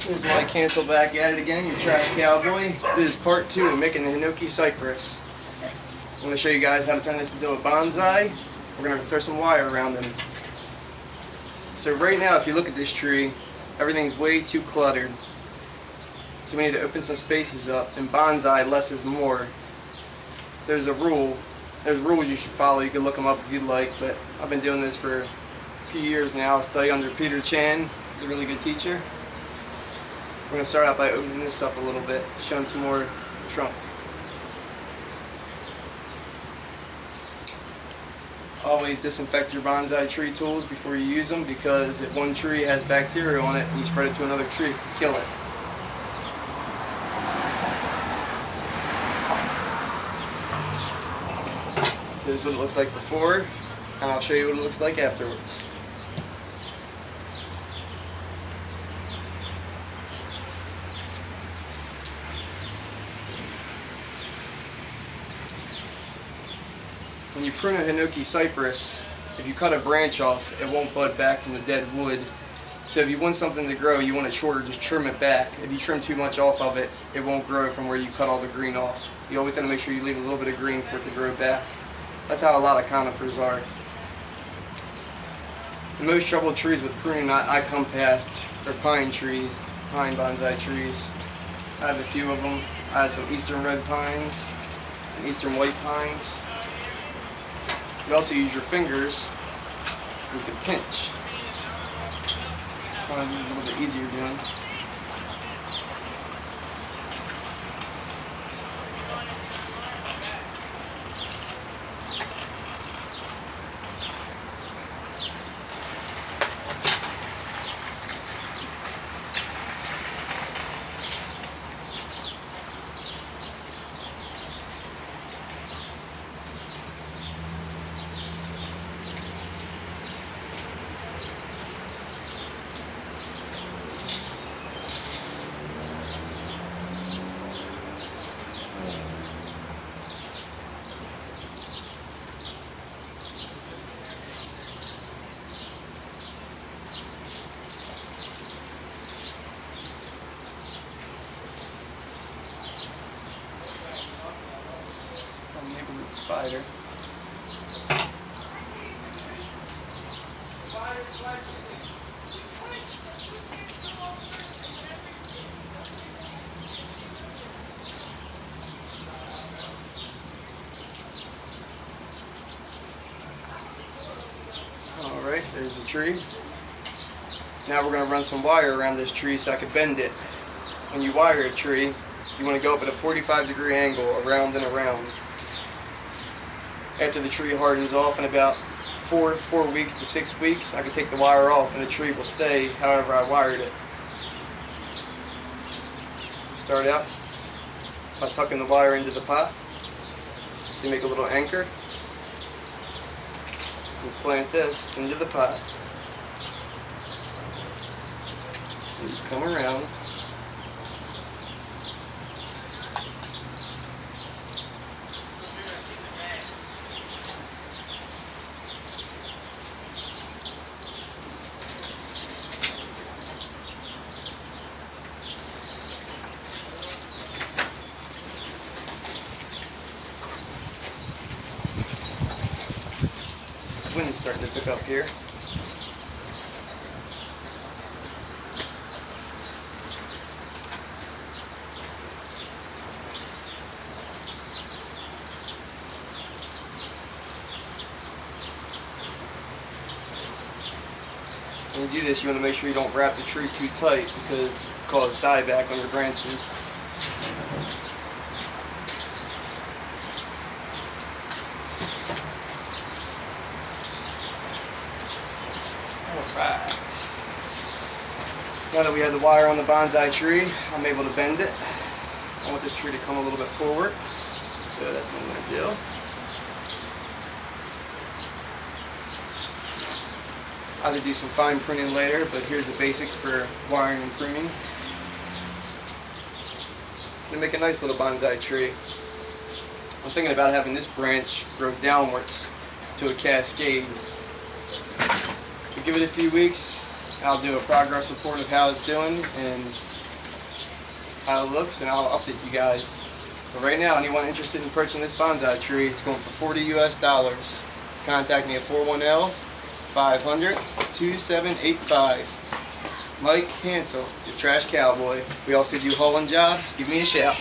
This is my cancel back at it again, your trash cowboy. This is part 2 of making the Hinoki Cypress. I'm going to show you guys how to turn this into a bonsai. We're going to throw some wire around them. So right now, if you look at this tree, everything's way too cluttered. So we need to open some spaces up. In bonsai, less is more. There's a rule. There's rules you should follow. You can look them up if you'd like, but I've been doing this for a few years now. I study under Peter Chan. He's a really good teacher. We're going to start out by opening this up a little bit, showing some more trunk. Always disinfect your bonsai tree tools before you use them, because if one tree has bacteria on it and you spread it to another tree, kill it. So this is what it looks like before, and I'll show you what it looks like afterwards. When you prune a Hinoki cypress, if you cut a branch off, it won't bud back from the dead wood. So if you want something to grow, you want it shorter, just trim it back. If you trim too much off of it, it won't grow from where you cut all the green off. You always have to make sure you leave a little bit of green for it to grow back. That's how a lot of conifers are. The most troubled trees with pruning I come past are pine trees, pine bonsai trees. I have a few of them. I have some eastern red pines and eastern white pines. You also use your fingers. You can pinch. Sometimes this is a little bit easier doing. Spider. Alright, there's the tree. Now we're going to run some wire around this tree so I can bend it. When you wire a tree, you want to go up at a 45-degree angle, around and around. After the tree hardens off in about 4 weeks to 6 weeks, I can take the wire off and the tree will stay however I wired it. Start out by tucking the wire into the pot. So you make a little anchor. You plant this into the pot. And you come around. The wind is starting to pick up here. When you do this, you want to make sure you don't wrap the tree too tight, because it causes dieback on your branches. Alright. Now that we have the wire on the bonsai tree, I'm able to bend it. I want this tree to come a little bit forward, so that's what I'm going to do. I'll do some fine pruning later, but here's the basics for wiring and pruning. To make a nice little bonsai tree, I'm thinking about having this branch grow downwards to a cascade. We give it a few weeks, I'll do a progress report of how it's doing and how it looks, and I'll update you guys. But right now, anyone interested in purchasing this bonsai tree, it's going for $40 US. Contact me at 410-500-2785. Mike Hansel, your trash cowboy. We also do hauling jobs. Give me a shout.